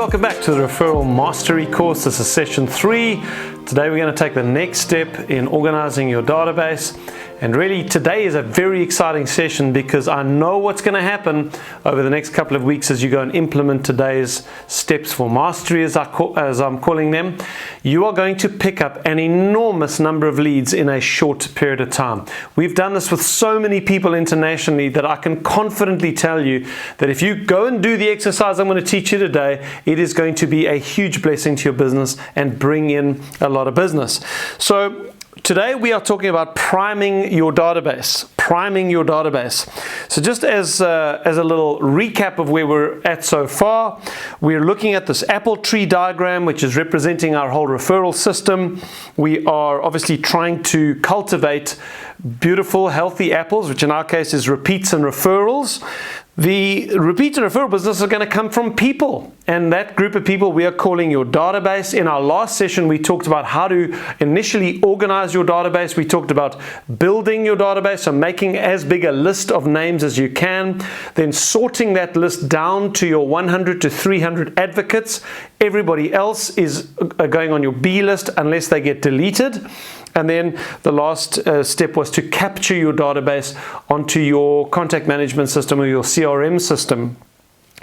welcome back to the Referral Mastery course. This is session 3. Today we're going to take the next step in organizing your database. And really today is a very exciting session because I know what's going to happen over the next couple of weeks as you go and implement today's steps for mastery, as I'm calling them. You are going to pick up an enormous number of leads in a short period of time. We've done this with so many people internationally that I can confidently tell you that if you go and do the exercise I'm going to teach you today, it is going to be a huge blessing to your business and bring in a lot of business. So today we are talking about priming your database. Priming your database. So just as a little recap of where we're at so far, we're looking at this apple tree diagram, which is representing our whole referral system. We are obviously trying to cultivate beautiful, healthy apples, which in our case is repeats and referrals. The repeat and referral business are going to come from people, and that group of people we are calling your database. In our last session, we talked about how to initially organize your database. We talked about building your database, so making as big a list of names as you can, then sorting that list down to your 100 to 300 advocates. Everybody else is going on your B list unless they get deleted. And then the last step was to capture your database onto your contact management system or your CRM system.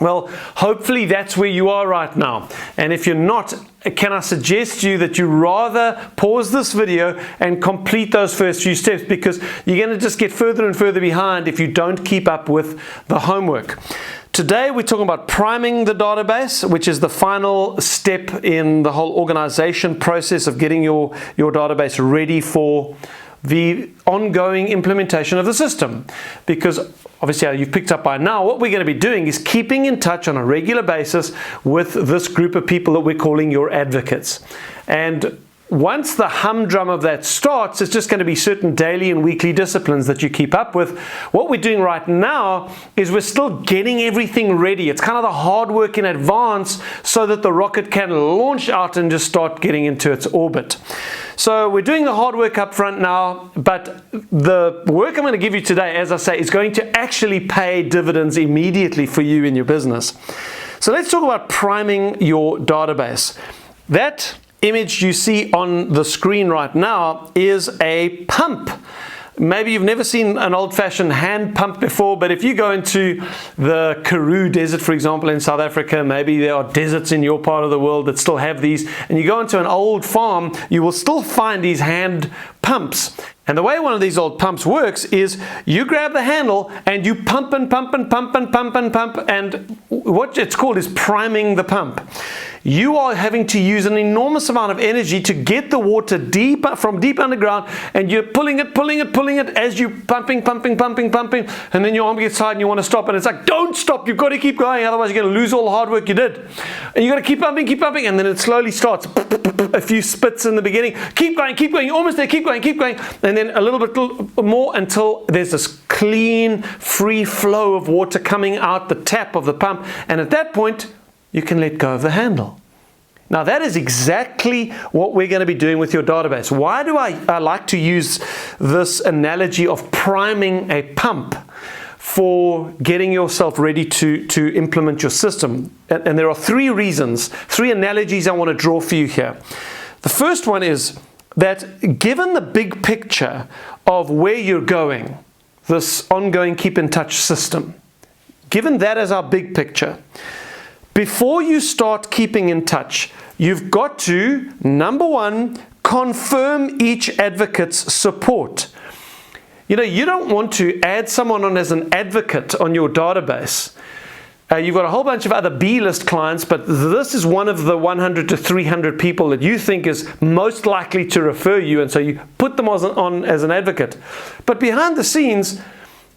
Well, hopefully that's where you are right now. And if you're not, can I suggest to you that you rather pause this video and complete those first few steps, because you're going to just get further and further behind if you don't keep up with the homework. Today we're talking about priming the database, which is the final step in the whole organization process of getting your database ready for the ongoing implementation of the system. Because obviously you've picked up by now, what we're going to be doing is keeping in touch on a regular basis with this group of people that we're calling your advocates. And once the humdrum of that starts, it's just going to be certain daily and weekly disciplines that you keep up with. What we're doing right now is we're still getting everything ready. It's kind of the hard work in advance so that the rocket can launch out and just start getting into its orbit. So we're doing the hard work up front now, but the work I'm going to give you today, as I say, is going to actually pay dividends immediately for you in your business. So let's talk about priming your database. That image you see on the screen right now is a pump. Maybe you've never seen an old-fashioned hand pump before, but if you go into the Karoo Desert, for example, in South Africa, maybe there are deserts in your part of the world that still have these, and you go into an old farm, you will still find these hand pumps. And the way one of these old pumps works is you grab the handle and you pump and pump and pump and pump and pump, and what it's called is priming the pump. You are having to use an enormous amount of energy to get the water from deep underground, and you're pulling it as you're pumping, and then your arm gets tired and you want to stop, and it's like, don't stop, you've got to keep going, otherwise you're going to lose all the hard work you did. And you've got to keep pumping, and then it slowly starts, a few spits in the beginning, keep going, you're almost there, keep going, and then a little bit more until there's this clean, free flow of water coming out the tap of the pump, and at that point, you can let go of the handle. Now that is exactly what we're going to be doing with your database. Why do I like to use this analogy of priming a pump for getting yourself ready to implement your system? And there are three reasons, three analogies I want to draw for you here. The first one is that given the big picture of where you're going, this ongoing keep in touch system, given that as our big picture, before you start keeping in touch, you've got to, number one, confirm each advocate's support. You know, you don't want to add someone on as an advocate on your database. You've got a whole bunch of other B-list clients, but this is one of the 100 to 300 people that you think is most likely to refer you, and so you put them on as an advocate. But behind the scenes,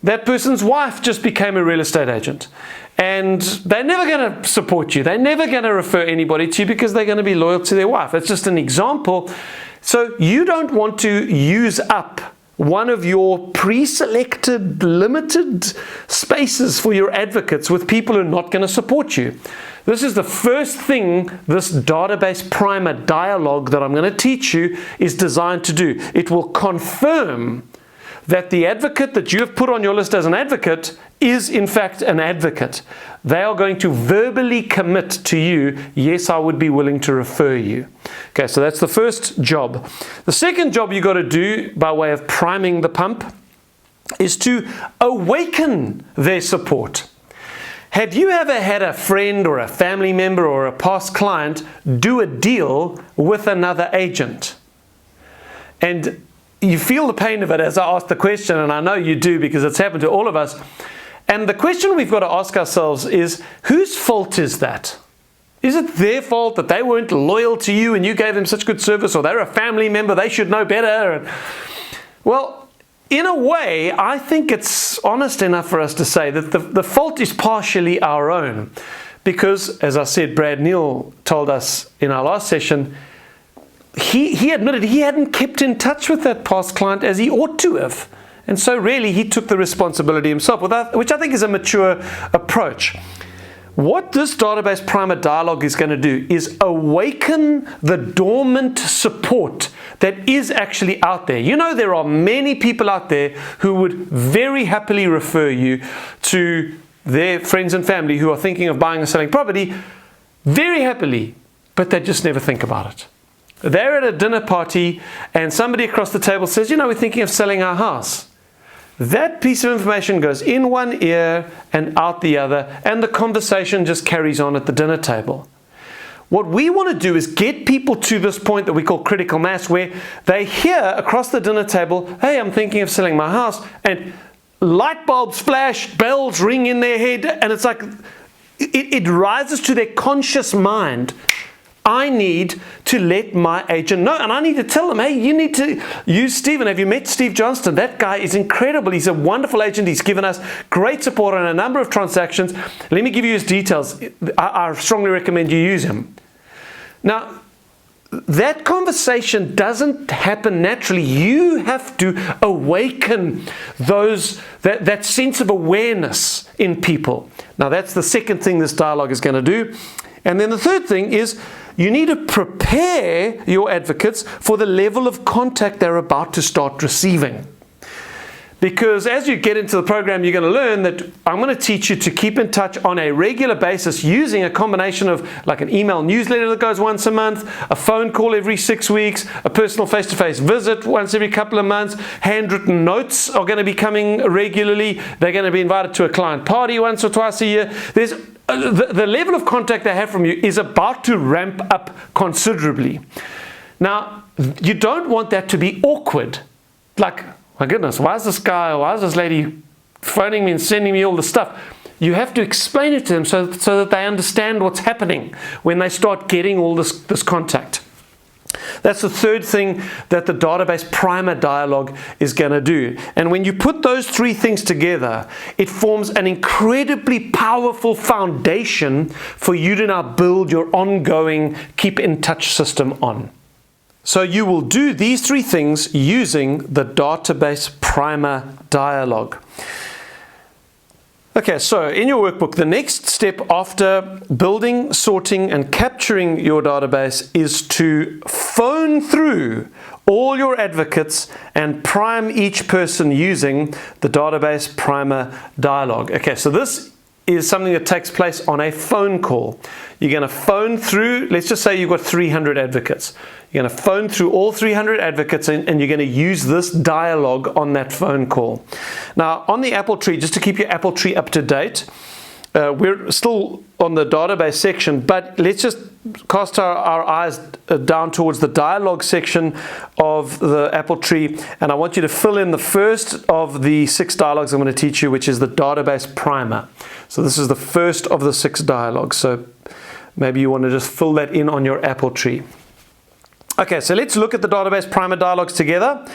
that person's wife just became a real estate agent. And they're never going to support you. They're never going to refer anybody to you because they're going to be loyal to their wife. It's just an example. So you don't want to use up one of your pre-selected, limited spaces for your advocates with people who are not going to support you. This is the first thing this database primer dialogue that I'm going to teach you is designed to do. It will confirm that the advocate that you have put on your list as an advocate is in fact an advocate. They are going to verbally commit to you, yes, I would be willing to refer you. Okay, so that's the first job. The second job you got to do by way of priming the pump is to awaken their support. Have you ever had a friend or a family member or a past client do a deal with another agent? And you feel the pain of it as I ask the question, and I know you do because it's happened to all of us. And the question we've got to ask ourselves is, whose fault is that? Is it their fault that they weren't loyal to you and you gave them such good service, or they're a family member, they should know better? Well, in a way, I think it's honest enough for us to say that the fault is partially our own. Because, as I said, Brad Neal told us in our last session, he admitted he hadn't kept in touch with that past client as he ought to have. And so really he took the responsibility himself, which I think is a mature approach. What this database primer dialogue is going to do is awaken the dormant support that is actually out there. You know, there are many people out there who would very happily refer you to their friends and family who are thinking of buying or selling property, very happily, but they just never think about it. They're at a dinner party and somebody across the table says, you know, we're thinking of selling our house. That piece of information goes in one ear and out the other, and the conversation just carries on at the dinner table. What we want to do is get people to this point that we call critical mass, where they hear across the dinner table, hey, I'm thinking of selling my house, and light bulbs flash, bells ring in their head, and it's like it rises to their conscious mind. I need to let my agent know, and I need to tell them, hey, you need to use Stephen. Have you met Steve Johnstone? That guy is incredible. He's a wonderful agent. He's given us great support on a number of transactions. Let me give you his details. I strongly recommend you use him. Now, that conversation doesn't happen naturally. You have to awaken that sense of awareness in people. Now, that's the second thing this dialogue is going to do. And then the third thing is you need to prepare your advocates for the level of contact they're about to start receiving. Because as you get into the program, you're going to learn that I'm going to teach you to keep in touch on a regular basis using a combination of like an email newsletter that goes once a month, a phone call every 6 weeks, a personal face-to-face visit once every couple of months. Handwritten notes are going to be coming regularly. They're going to be invited to a client party once or twice a year. The level of contact they have from you is about to ramp up considerably. Now, you don't want that to be awkward. Like, my goodness, why is this lady phoning me and sending me all this stuff? You have to explain it to them so that they understand what's happening when they start getting all this contact. That's the third thing that the database primer dialogue is going to do. And when you put those three things together, it forms an incredibly powerful foundation for you to now build your ongoing keep in touch system on. So you will do these three things using the database primer dialogue. Okay, so in your workbook, the next step after building, sorting, and capturing your database is to phone through all your advocates and prime each person using the database primer dialogue. Okay, so this is something that takes place on a phone call. You're going to phone through, let's just say you've got 300 advocates. You're going to phone through all 300 advocates and you're going to use this dialogue on that phone call. Now, on the Apple tree, just to keep your Apple tree up to date, we're still on the database section, but let's just cast our eyes down towards the dialogue section of the Apple tree, and I want you to fill in the first of the 6 dialogues I'm going to teach you, which is the database primer. So this is the first of the 6 dialogues, so maybe you want to just fill that in on your Apple tree. Okay, so let's look at the database primer dialogues together.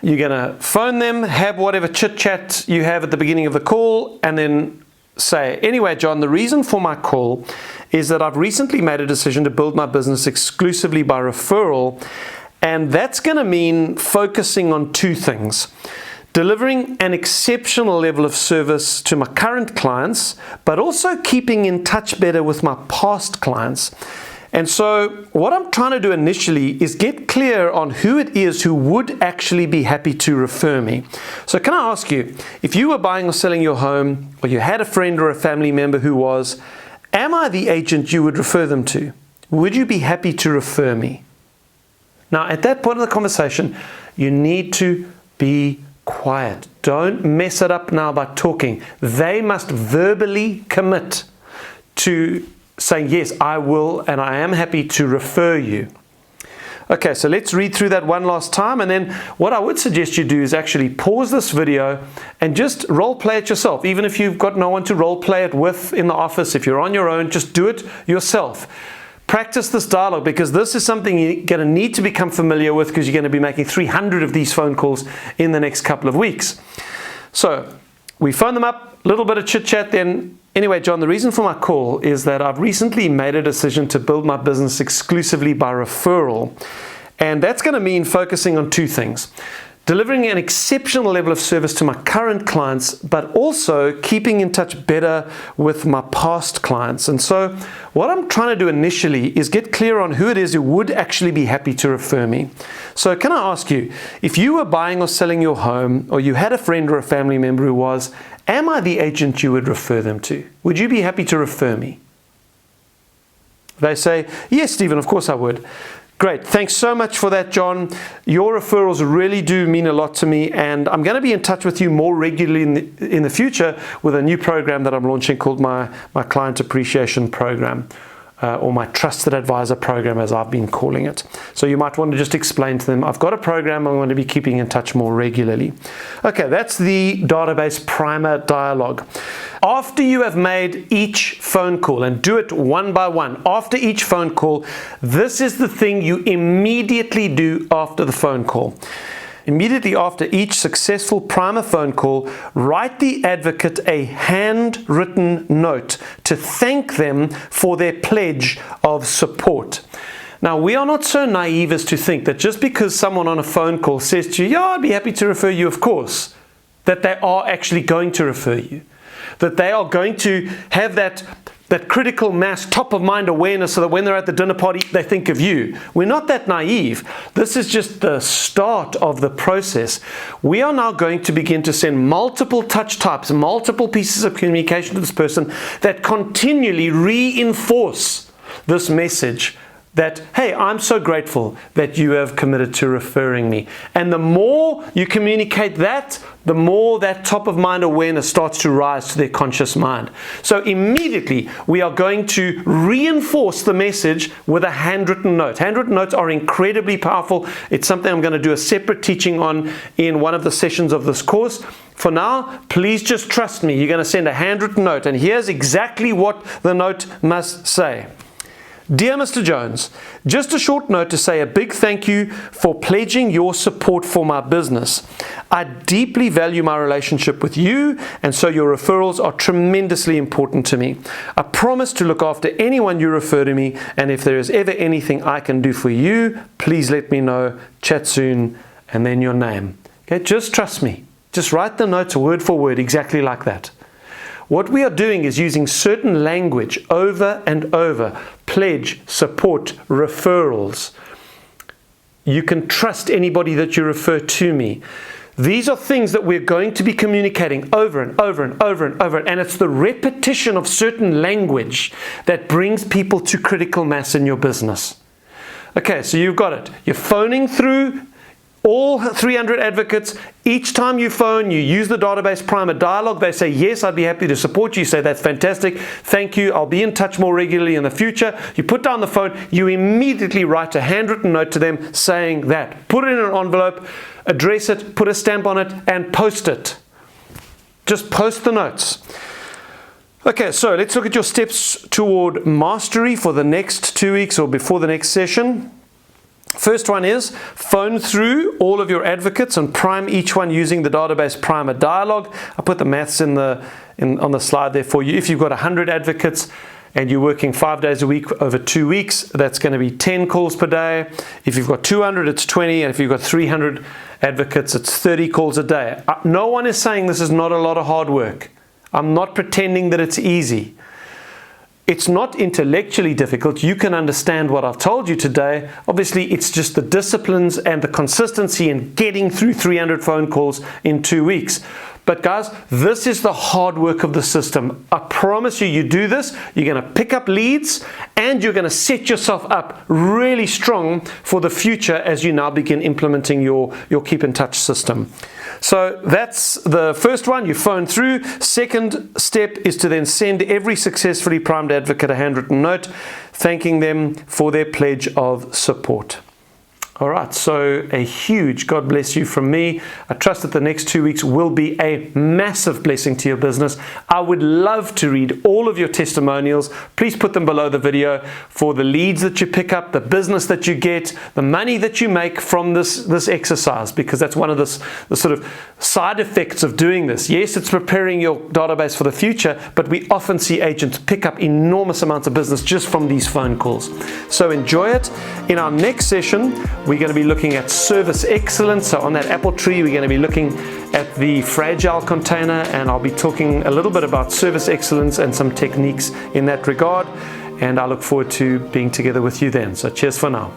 You're going to phone them, have whatever chit chat you have at the beginning of the call, and then say, anyway, John, the reason for my call is that I've recently made a decision to build my business exclusively by referral, and that's going to mean focusing on 2 things. Delivering an exceptional level of service to my current clients, but also keeping in touch better with my past clients. And so what I'm trying to do initially is get clear on who it is who would actually be happy to refer me. So can I ask you, if you were buying or selling your home, or you had a friend or a family member who was, am I the agent you would refer them to? Would you be happy to refer me? Now, at that point of the conversation, you need to be quiet. Don't mess it up now by talking. They must verbally commit to saying, yes, I will, and I am happy to refer you. Okay, so let's read through that one last time, and then what I would suggest you do is actually pause this video and just role play it yourself. Even if you've got no one to role play it with in the office, if you're on your own, just do it yourself. Practice this dialogue, because this is something you're going to need to become familiar with, because you're going to be making 300 of these phone calls in the next couple of weeks. So we phone them up, a little bit of chit chat, then anyway, John, the reason for my call is that I've recently made a decision to build my business exclusively by referral. And that's going to mean focusing on two things: delivering an exceptional level of service to my current clients, but also keeping in touch better with my past clients. And so what I'm trying to do initially is get clear on who it is who would actually be happy to refer me. So can I ask you, if you were buying or selling your home, or you had a friend or a family member who was, am I the agent you would refer them to? Would you be happy to refer me? They say, yes, Stephen, of course I would. Great. Thanks so much for that, John. Your referrals really do mean a lot to me, and I'm going to be in touch with you more regularly in the future with a new program that I'm launching called my Client Appreciation Program, or my Trusted Advisor Program, as I've been calling it. So you might want to just explain to them, I've got a program, I'm going to be keeping in touch more regularly. Okay, that's the database primer dialogue. After you have made each phone call, and do it one by one, after each phone call, this is the thing you immediately do after the phone call. Immediately after each successful primer phone call, write the advocate a handwritten note to thank them for their pledge of support. Now, we are not so naive as to think that just because someone on a phone call says to you, yeah, I'd be happy to refer you, of course, that they are actually going to refer you, that they are going to have that critical mass, top of mind awareness, so that when they're at the dinner party, they think of you. We're not that naive. This is just the start of the process. We are now going to begin to send multiple touch types, multiple pieces of communication to this person that continually reinforce this message that, hey, I'm so grateful that you have committed to referring me. And the more you communicate that, the more that top of mind awareness starts to rise to their conscious mind. So immediately we are going to reinforce the message with a handwritten note. Handwritten notes are incredibly powerful. It's something I'm going to do a separate teaching on in one of the sessions of this course. For now, please just trust me. You're going to send a handwritten note, and here's exactly what the note must say. Dear Mr. Jones, just a short note to say a big thank you for pledging your support for my business. I deeply value my relationship with you, and so your referrals are tremendously important to me. I promise to look after anyone you refer to me, and if there is ever anything I can do for you, please let me know. Chat soon, and then your name. Okay, just trust me. Just write the notes word for word, exactly like that. What we are doing is using certain language over and over. Pledge, support, referrals. You can trust anybody that you refer to me. These are things that we're going to be communicating over and over and over and over. And it's the repetition of certain language that brings people to critical mass in your business. Okay, so you've got it. You're phoning through all 300 advocates. Each time you phone, you use the database primer dialogue. They say, yes, I'd be happy to support you. You say, that's fantastic. Thank you. I'll be in touch more regularly in the future. You put down the phone. You immediately write a handwritten note to them saying that. Put it in an envelope, address it, put a stamp on it, and post it. Just post the notes. Okay, so let's look at your steps toward mastery for the next 2 weeks or before the next session. First one is phone through all of your advocates and prime each one using the database primer dialogue. I put the maths on the slide there for you. If you've got 100 advocates and you're working 5 days a week over 2 weeks, that's going to be 10 calls per day. If you've got 200, it's 20. And if you've got 300 advocates, it's 30 calls a day. No one is saying this is not a lot of hard work. I'm not pretending that it's easy. it's not intellectually difficult. You can understand what I've told you today. Obviously, it's just the disciplines and the consistency in getting through 300 phone calls in 2 weeks. But guys, this is the hard work of the system. I promise you, you do this, you're going to pick up leads and you're going to set yourself up really strong for the future as you now begin implementing your Keep in Touch system. So that's the first one, you phone through. Second step is to then send every successfully primed advocate a handwritten note thanking them for their pledge of support. All right, so a huge God bless you from me. I trust that the next 2 weeks will be a massive blessing to your business. I would love to read all of your testimonials. Please put them below the video for the leads that you pick up, the business that you get, the money that you make from this exercise, because that's one of the sort of side effects of doing this. Yes, it's preparing your database for the future, but we often see agents pick up enormous amounts of business just from these phone calls. So enjoy it. In our next session, we're going to be looking at service excellence. So on that apple tree, we're going to be looking at the fragile container, and I'll be talking a little bit about service excellence and some techniques in that regard. And I look forward to being together with you then. So cheers for now.